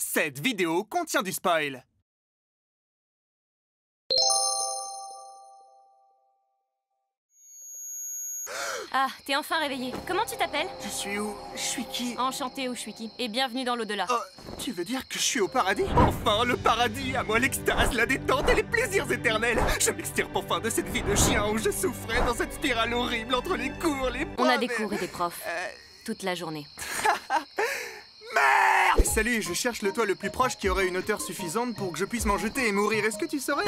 Cette vidéo contient du spoil. Ah, t'es enfin réveillé. Comment tu t'appelles? Je suis où? Je suis qui? Enchanté, Ushwiki. Et bienvenue dans l'au-delà. Oh, tu veux dire que je suis au paradis? Enfin, le paradis! À moi l'extase, la détente et les plaisirs éternels! Je m'extirpe enfin de cette vie de chien où je souffrais dans cette spirale horrible entre les cours, les On profs a des cours et des profs. Toute la journée. Merde! Salut, je cherche le toit le plus proche qui aurait une hauteur suffisante pour que je puisse m'en jeter et mourir. Est-ce que tu saurais?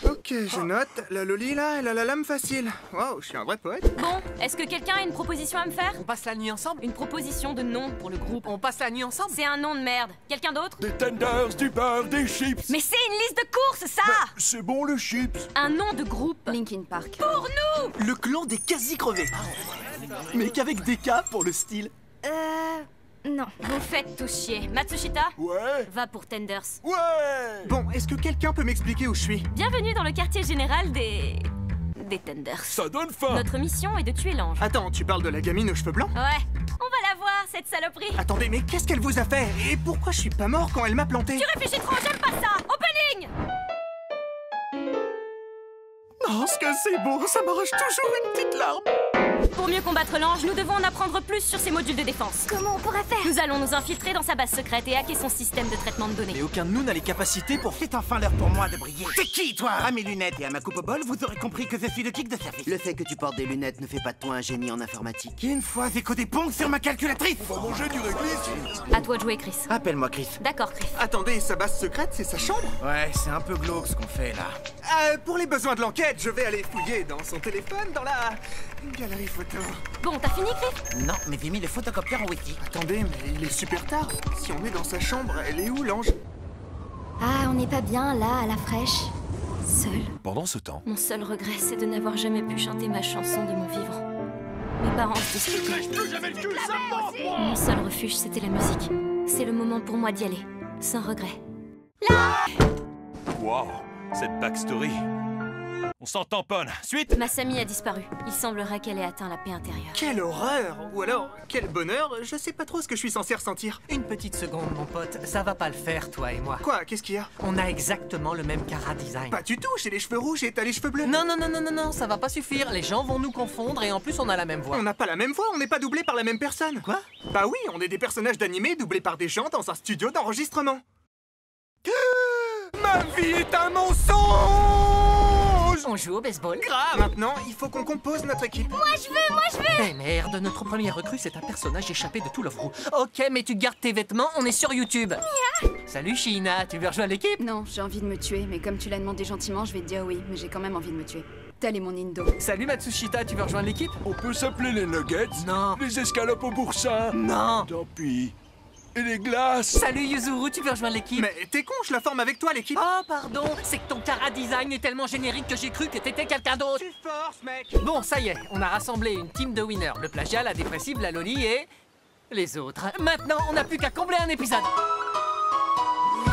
Ok, je note. La Loli, là, elle a la lame facile. Waouh, je suis un vrai poète. Bon, est-ce que quelqu'un a une proposition à me faire? On passe la nuit ensemble? Une proposition de nom pour le groupe. On passe la nuit ensemble? C'est un nom de merde. Quelqu'un d'autre? Des tenders, du beurre, des chips. Mais c'est une liste de courses, ça! C'est bon le chips. Un nom de groupe. Linkin Park. Pour nous! Le clan des quasi-crevés. Mais qu'avec des K pour le style. Non. Vous faites tous chier. Matsushita? Ouais. Va pour Tenders. Ouais. Bon, est-ce que quelqu'un peut m'expliquer où je suis? Bienvenue dans le quartier général des Tenders. Ça donne faim. Notre mission est de tuer l'ange. Attends, tu parles de la gamine aux cheveux blancs? Ouais, on va la voir, cette saloperie. Attendez, mais qu'est-ce qu'elle vous a fait? Et pourquoi je suis pas mort quand elle m'a planté? Tu réfléchis trop, j'aime pas ça. Opening! Oh, ce que c'est beau, ça m'arrache toujours une petite larme. Pour mieux combattre l'ange, nous devons en apprendre plus sur ses modules de défense. Comment on pourrait faire? Nous allons nous infiltrer dans sa base secrète et hacker son système de traitement de données. Mais aucun de nous n'a les capacités pour... C'est enfin l'heure pour moi de briller. T'es qui, toi? À mes lunettes et à ma coupe au bol, vous aurez compris que je suis le geek de service. Le fait que tu portes des lunettes ne fait pas de toi un génie en informatique. Une fois j'ai codé Pong sur ma calculatrice. On va manger du réglisse. À toi de jouer, Chris. Appelle-moi Chris. D'accord, Chris. Attendez, sa base secrète, c'est sa chambre? Ouais, c'est un peu glauque ce qu'on fait là. Pour les besoins de l'enquête, je vais aller fouiller dans son téléphone, dans la galerie photo. Bon, t'as fini, Chris? Non, mais j'ai mis le photocopieur en wiki. Attendez, mais il est super tard. Si on est dans sa chambre, elle est où, l'ange? Ah, on n'est pas bien là, à la fraîche. Seul. Pendant ce temps, Mon seul regret, c'est de n'avoir jamais pu chanter ma chanson de mon vivre. Mes parents se disputaient. Mon seul refuge, c'était la musique. C'est le moment pour moi d'y aller, sans regret. waouh, cette backstory. On s'en tamponne. Suite. Masami a disparu. Il semblerait qu'elle ait atteint la paix intérieure. Quelle horreur! Ou alors, quel bonheur, je sais pas trop ce que je suis censé ressentir. Une petite seconde, mon pote. Ça va pas le faire, toi et moi. Quoi? Qu'est-ce qu'il y a? On a exactement le même cara design. Pas du tout, j'ai les cheveux rouges et t'as les cheveux bleus. Non, non, non, non, non, non, ça va pas suffire. Les gens vont nous confondre et en plus, on a la même voix. On n'a pas la même voix, on n'est pas doublés par la même personne. Quoi? Bah oui, on est des personnages d'animé doublés par des gens dans un studio d'enregistrement. Ma vie est un mensonge! On joue au baseball? Grave! Maintenant, il faut qu'on compose notre équipe. Moi je veux! Eh merde, notre premier recrue, c'est un personnage échappé de tout l'offre. Ok, mais tu gardes tes vêtements, on est sur YouTube. Salut Sheena, tu veux rejoindre l'équipe? Non, j'ai envie de me tuer, mais comme tu l'as demandé gentiment, je vais te dire oui, mais j'ai quand même envie de me tuer. Tel est mon Indo. Salut Matsushita, tu veux rejoindre l'équipe? On peut s'appeler les nuggets. Non. Les escalopes au boursin. Non. Tant pis. Et les glaces. Salut Yuzuru, tu veux rejoindre l'équipe? Mais t'es con, je la forme avec toi, l'équipe. Oh, pardon, c'est que ton cara design est tellement générique que j'ai cru que t'étais quelqu'un d'autre. Tu forces, mec! Bon, ça y est, on a rassemblé une team de winners. Le plagiat, la dépressive, la loli et... les autres. Maintenant, on n'a plus qu'à combler un épisode.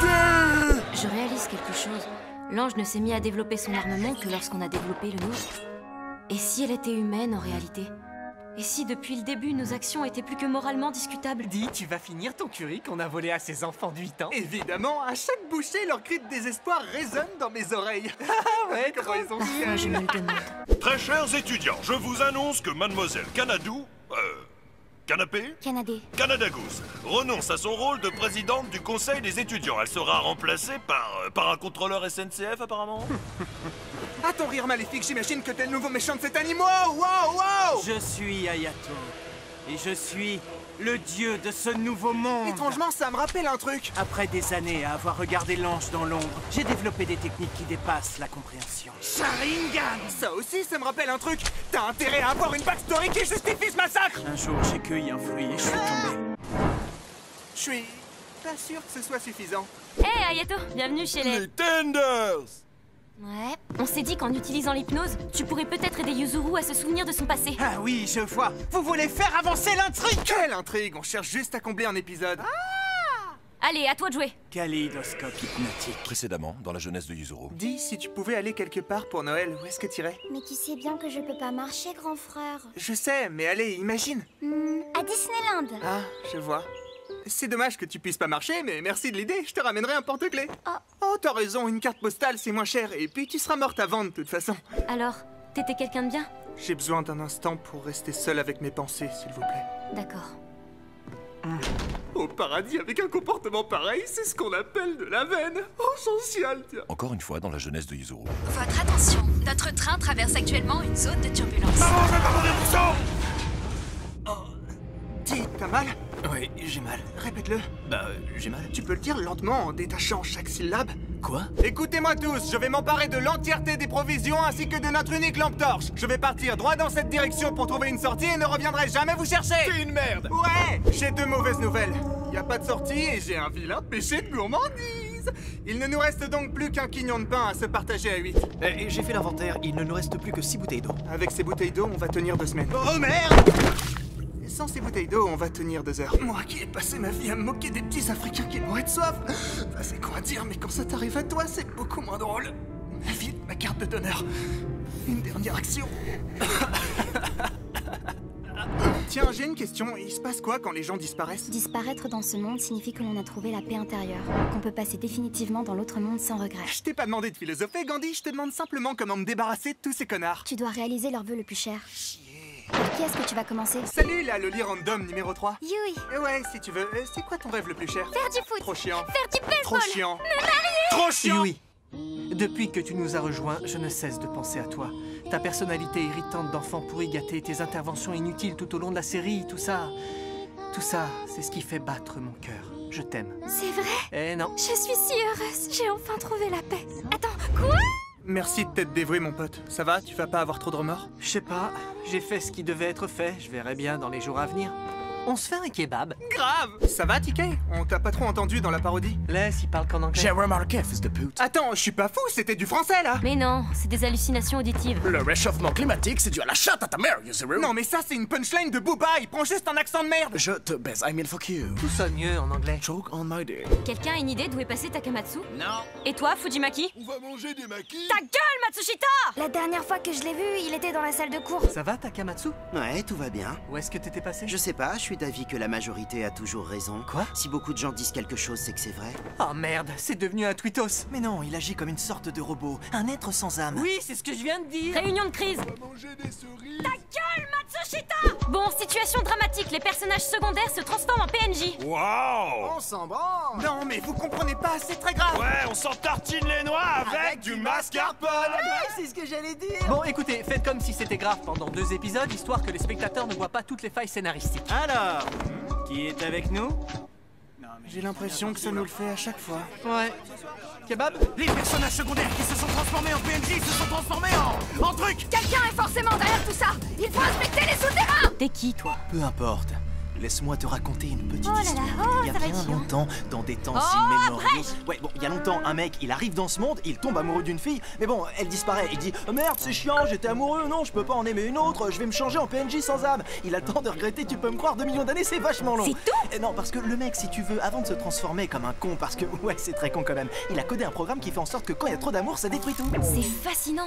Je réalise quelque chose. L'ange ne s'est mis à développer son armement que lorsqu'on a développé le nôtre. Et si elle était humaine en réalité? Et si depuis le début nos actions étaient plus que moralement discutables? Dis, tu vas finir ton curry qu'on a volé à ces enfants de 8 ans? Évidemment, à chaque bouchée, leur cri de désespoir résonne dans mes oreilles. Ah ouais, Comment ils ont Parfois, je me le demande. Très chers étudiants, je vous annonce que mademoiselle Canadou... Canapé? Canadé. Canada Goose renonce à son rôle de présidente du conseil des étudiants. Elle sera remplacée par un contrôleur SNCF apparemment. À ton rire maléfique, j'imagine que t'es le nouveau méchant de cet anime. Wow, wow, wow! Je suis Ayato. Et je suis le dieu de ce nouveau monde. Étrangement, ça me rappelle un truc. Après des années à avoir regardé l'ange dans l'ombre, j'ai développé des techniques qui dépassent la compréhension. Sharingan! Ça aussi, ça me rappelle un truc. T'as intérêt à avoir une backstory qui justifie ce massacre. Un jour, j'ai cueilli un fruit et je suis tombé. Je suis pas sûr que ce soit suffisant. Hé, Ayato, bienvenue chez les... Les Tenders! Ouais. On s'est dit qu'en utilisant l'hypnose, tu pourrais peut-être aider Yuzuru à se souvenir de son passé. Ah oui, je vois. Vous voulez faire avancer l'intrigue? Quelle intrigue! On cherche juste à combler un épisode. Allez, à toi de jouer. Kaléidoscope hypnotique. Précédemment, dans la jeunesse de Yuzuru. Dis, si tu pouvais aller quelque part pour Noël, où est-ce que t'irais? Mais tu sais bien que je peux pas marcher, grand frère. Je sais, mais allez, imagine. À Disneyland. Ah, je vois. C'est dommage que tu puisses pas marcher, mais merci de l'idée, je te ramènerai un porte-clés. Oh, t'as raison, une carte postale c'est moins cher, et puis tu seras morte avant de toute façon. Alors, t'étais quelqu'un de bien? J'ai besoin d'un instant pour rester seul avec mes pensées, s'il vous plaît. D'accord. Au paradis, avec un comportement pareil, c'est ce qu'on appelle de la veine. Oh, social, tiens. Encore une fois dans la jeunesse de Yuzuru. Votre attention, notre train traverse actuellement une zone de turbulence. Dis, t'as mal? Oui, j'ai mal. Répète-le. J'ai mal. Tu peux le dire lentement en détachant chaque syllabe? Quoi? Écoutez-moi tous, je vais m'emparer de l'entièreté des provisions ainsi que de notre unique lampe torche. Je vais partir droit dans cette direction pour trouver une sortie et ne reviendrai jamais vous chercher. T'es une merde! Ouais, j'ai deux mauvaises nouvelles. Y a pas de sortie et j'ai un vilain péché de gourmandise. Il ne nous reste donc plus qu'un quignon de pain à se partager à 8. J'ai fait l'inventaire, il ne nous reste plus que 6 bouteilles d'eau. Avec ces bouteilles d'eau, on va tenir 2 semaines. Oh merde! Et sans ces bouteilles d'eau, on va tenir 2 heures. Moi qui ai passé ma vie à me moquer des petits Africains qui mouraient de soif. Ça c'est con à dire, mais quand ça t'arrive à toi, c'est beaucoup moins drôle. Ma vie, ma carte de donneur. Une dernière action. Tiens, j'ai une question. Il se passe quoi quand les gens disparaissent? Disparaître dans ce monde signifie que l'on a trouvé la paix intérieure, qu'on peut passer définitivement dans l'autre monde sans regret. Je t'ai pas demandé de philosopher, Gandhi, je te demande simplement comment me débarrasser de tous ces connards. Tu dois réaliser leur vœu le plus cher. Par qui est-ce que tu vas commencer? Salut, là, le lit random numéro 3. Yui! Ouais, si tu veux. C'est quoi ton rêve le plus cher? Faire du foot! Trop chiant. Faire du baseball! Trop chiant. Me marier! Trop chiant. Oui. Depuis que tu nous as rejoints, je ne cesse de penser à toi. Ta personnalité irritante d'enfant pourri gâté, tes interventions inutiles tout au long de la série, tout ça, c'est ce qui fait battre mon cœur. Je t'aime. C'est vrai? Eh non. Je suis si heureuse! J'ai enfin trouvé la paix! Attends, quoi? Merci de t'être dévoué, mon pote. Ça va? Tu vas pas avoir trop de remords? Je sais pas, j'ai fait ce qui devait être fait, je verrai bien dans les jours à venir. On se fait un kebab? Grave! Ça va, TK? On t'a pas trop entendu dans la parodie? Laisse, il parle qu'en anglais. J'ai remarqué, fils de pute. Attends, je suis pas fou, c'était du français, là! Mais non, c'est des hallucinations auditives. Le réchauffement climatique, c'est dû à la chatte à ta mère, Yuzuru. Non, mais ça, c'est une punchline de Booba! Il prend juste un accent de merde! Je te baise, I mean fuck you. Tout sonne mieux en anglais. Choke on my dick. Quelqu'un a une idée d'où est passé Takamatsu? Non. Et toi, Fujimaki? On va manger des maquis. Ta gueule, Matsushita! La dernière fois que je l'ai vu, il était dans la salle de cours. Ça va, Takamatsu? Ouais, tout va bien. Où est-ce que t'étais passé? Je sais pas, je suis d'avis que la majorité a toujours raison. Quoi? Si beaucoup de gens disent quelque chose, c'est que c'est vrai. Oh merde, c'est devenu un tweetos. Mais non, il agit comme une sorte de robot, un être sans âme. Oui, c'est ce que je viens de dire. Réunion de crise! Manger des cerises. Ta gueule, Matsushita! Bon, situation dramatique, les personnages secondaires se transforment en PNJ. Waouh. On s'en branle. Non, mais vous comprenez pas, c'est très grave! Ouais, on s'en tartine les noix avec du mascarpone. C'est ce que j'allais dire. Bon, écoutez, faites comme si c'était grave pendant 2 épisodes, histoire que les spectateurs ne voient pas toutes les failles scénaristiques. Alors, qui est avec nous? J'ai l'impression que ça nous le fait à chaque fois. Ouais. Kebab? Les personnages secondaires qui se sont transformés en PNJ se sont transformés en truc. Quelqu'un est forcément derrière tout ça! Il faut inspecter les souterrains! T'es qui, toi? Peu importe. Laisse-moi te raconter une petite Oh là là, histoire. oh, Il y a ça va bien être chiant. longtemps, dans des temps Oh, immémoriaux. Ouais, bon, il y a longtemps, un mec, il arrive dans ce monde, il tombe amoureux d'une fille, mais bon, elle disparaît. Il dit oh, merde, c'est chiant, j'étais amoureux, non, je peux pas en aimer une autre, je vais me changer en PNJ sans âme. Il a le temps de regretter, tu peux me croire, 2 millions d'années, c'est vachement long. C'est tout? Non, parce que le mec, si tu veux, avant de se transformer comme un con, parce que ouais, c'est très con quand même, il a codé un programme qui fait en sorte que quand il y a trop d'amour, ça détruit tout. C'est fascinant.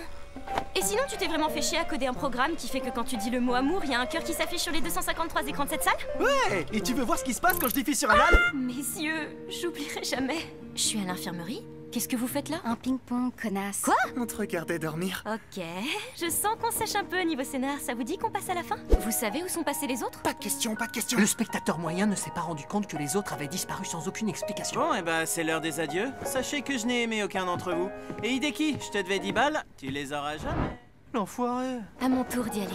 Et sinon, tu t'es vraiment fait chier à coder un programme qui fait que quand tu dis le mot amour, il y a un cœur qui s'affiche sur les 253 écrans de cette salle? Ouais, et tu veux voir ce qui se passe quand je défie sur un âne? Messieurs, j'oublierai jamais. Je suis à l'infirmerie? Qu'est-ce que vous faites là? Un ping-pong, connasse. Quoi? On te regardait dormir. Ok, je sens qu'on sèche un peu niveau scénar. Ça vous dit qu'on passe à la fin? Vous savez où sont passés les autres? Pas de question, pas de question. Le spectateur moyen ne s'est pas rendu compte que les autres avaient disparu sans aucune explication. Bon, et bah, c'est l'heure des adieux. Sachez que je n'ai aimé aucun d'entre vous. Et Hideki, je te devais 10 balles, tu les auras jamais. L'enfoiré. À mon tour d'y aller.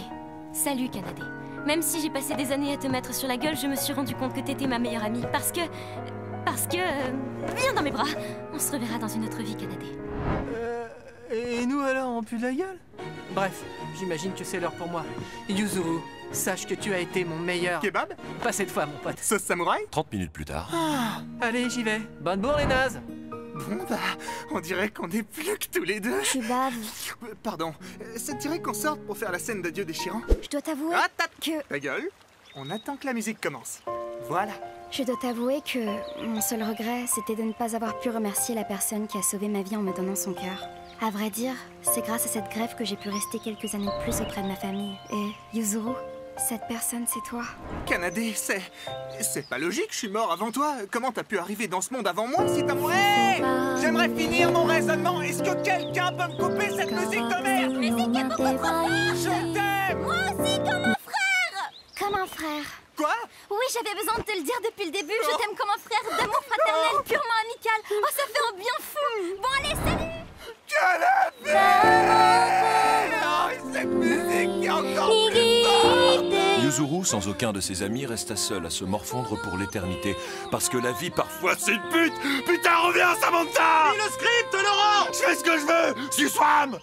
Salut, Kanade. Même si j'ai passé des années à te mettre sur la gueule, je me suis rendu compte que t'étais ma meilleure amie. Parce que... viens dans mes bras. On se reverra dans une autre vie, Kanade. Et nous alors, on pue de la gueule? Bref, j'imagine que c'est l'heure pour moi. Yuzuru, sache que tu as été mon meilleur. Kebab? Pas cette fois, mon pote. Sauce samouraï? 30 minutes plus tard. Allez, j'y vais. Bonne bourre, les nazes. Bon bah, on dirait qu'on est plus que tous les deux. Tu baves. Pardon, ça te dirait qu'on sorte pour faire la scène d'adieu déchirant? Je dois t'avouer que... Ta gueule, on attend que la musique commence. Voilà. Je dois t'avouer que mon seul regret, c'était de ne pas avoir pu remercier la personne qui a sauvé ma vie en me donnant son cœur. À vrai dire, c'est grâce à cette grève que j'ai pu rester quelques années de plus auprès de ma famille. Et Yuzuru, Cette personne, c'est toi. Canadé, c'est pas logique, je suis mort avant toi. Comment t'as pu arriver dans ce monde avant moi si t'as mon... Hey, j'aimerais finir mon raisonnement. Est-ce que quelqu'un peut me couper cette musique de merde? Mais c'est qu'il y a beaucoup trop fort. Je t'aime. Moi aussi, comme un frère. Comme un frère. Quoi? Oui, j'avais besoin de te le dire depuis le début. Je t'aime comme un frère d'amour fraternel, purement amical. Oh, ça fait un bien fou. Bon, allez, salut. Canadé! Oh, cette musique est encore plus forte. Yuzuru, sans aucun de ses amis, resta seul à se morfondre pour l'éternité. Parce que la vie, parfois, c'est une pute. Putain, reviens, Samantha! Lis le script, Laurent! Je fais ce que je veux! Je suis Swam!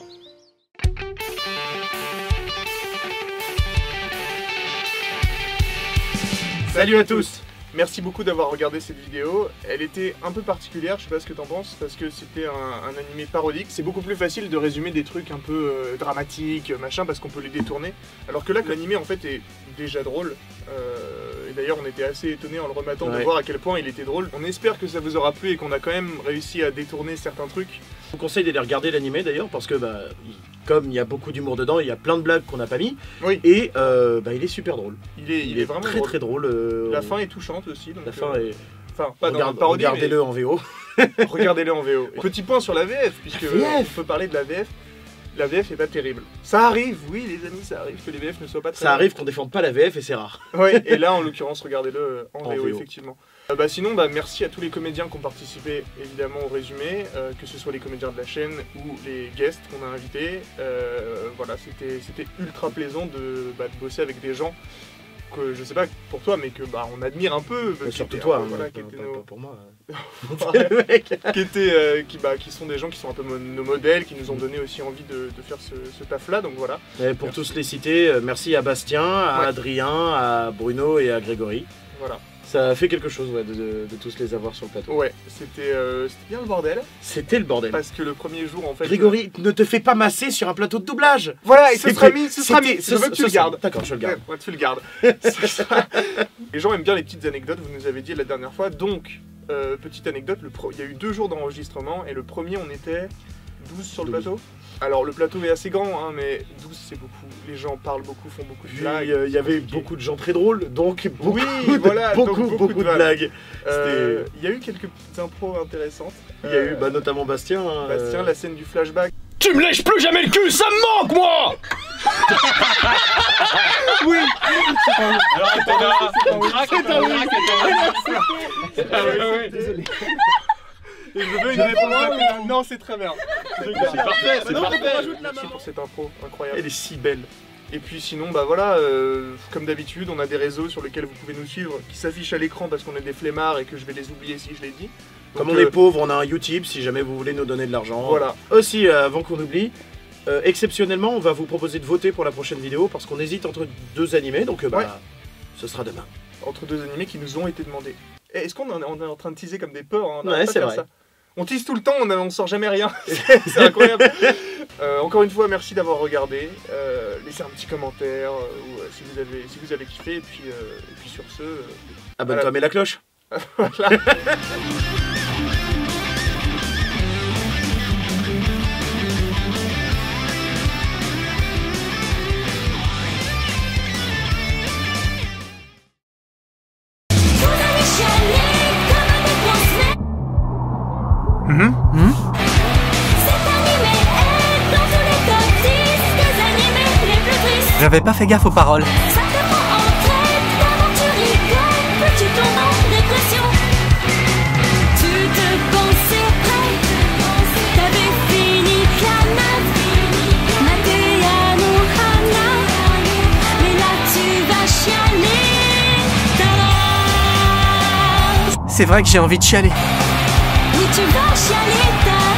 Salut à tous! Merci beaucoup d'avoir regardé cette vidéo. Elle était un peu particulière, je sais pas ce que t'en penses, parce que c'était un animé parodique. C'est beaucoup plus facile de résumer des trucs un peu dramatiques, machin, parce qu'on peut les détourner. Alors que là, l'animé en fait est déjà drôle. Et d'ailleurs, on était assez étonnés en le rematant de voir à quel point il était drôle. On espère que ça vous aura plu et qu'on a quand même réussi à détourner certains trucs. Je vous conseille d'aller regarder l'animé d'ailleurs, parce que comme il y a beaucoup d'humour dedans, il y a plein de blagues qu'on n'a pas mis. Oui. Et il est super drôle. Il est vraiment très drôle. Très drôle. La fin est touchante aussi. Donc, la fin est... Enfin, pas dans la parodie, regardez-le en VO. Regardez-le en VO. Petit point sur la VF, puisque on peut parler de la VF. La VF est pas terrible. Ça arrive, oui les amis, ça arrive que les VF ne soient pas très... Ça arrive qu'on défende pas la VF et c'est rare. Oui, et là en l'occurrence, regardez-le en VO, effectivement. Sinon, merci à tous les comédiens qui ont participé évidemment au résumé, que ce soit les comédiens de la chaîne ou les guests qu'on a invités. Voilà, c'était ultra plaisant de bosser avec des gens que je sais pas pour toi, mais que on admire un peu. Surtout toi, voilà, pas pour moi. Qui sont des gens qui sont un peu nos modèles, qui nous ont donné aussi envie de faire ce taf-là, donc voilà. Et pour tous les citer, merci à Bastien, à Adrien, à Bruno et à Grégory. Voilà. Ça a fait quelque chose de tous les avoir sur le plateau. Ouais, c'était bien le bordel. C'était le bordel. Parce que le premier jour, en fait... Grégory, ne te fais pas masser sur un plateau de doublage. Voilà, et ce sera mis. Je veux que tu le gardes. D'accord, je le garde. Ouais, tu le gardes. Les gens aiment bien les petites anecdotes, vous nous avez dit la dernière fois. Donc, petite anecdote, il y a eu 2 jours d'enregistrement, et le premier, on était 12 sur le plateau. Alors le plateau est assez grand, hein, mais 12 c'est beaucoup. Les gens parlent beaucoup, font beaucoup de blagues. Il y avait beaucoup de gens très drôles, donc beaucoup, beaucoup de blagues. Il y a eu quelques petites impros intéressantes. Il y a eu notamment Bastien. Bastien, la scène du flashback. Tu me lèches plus jamais le cul, ça me manque moi. Oui. Alors désolé. Et je veux une réponse. Non, c'est très bien. C'est parfait, c'est parfait. Merci pour cette intro incroyable. Elle est si belle. Et puis sinon, voilà, comme d'habitude, on a des réseaux sur lesquels vous pouvez nous suivre, qui s'affichent à l'écran parce qu'on est des flemmards et que je vais les oublier si je l'ai dit. Comme on est pauvre, on a un Utip si jamais vous voulez nous donner de l'argent. Voilà. Aussi, avant qu'on oublie, exceptionnellement, on va vous proposer de voter pour la prochaine vidéo parce qu'on hésite entre 2 animés, donc ce sera demain. Entre 2 animés qui nous ont été demandés. Est-ce qu'on est en train de teaser comme des porcs, hein? Ouais, c'est vrai. Ça. On tease tout le temps, on sort jamais rien. C'est incroyable. Encore une fois, merci d'avoir regardé. Laissez un petit commentaire si vous avez kiffé. Et puis sur ce... Abonne-toi, mets la cloche. Voilà. J'avais pas fait gaffe aux paroles. Ça te prend en traite, d'abord tu rigoles, puis tu tombes en dépression. Tu te pensais prêt, t'avais fini canard, Matea no Hana, mais là tu vas chialer ta race. C'est vrai que j'ai envie de chialer. Oui, tu vas chialer ta race.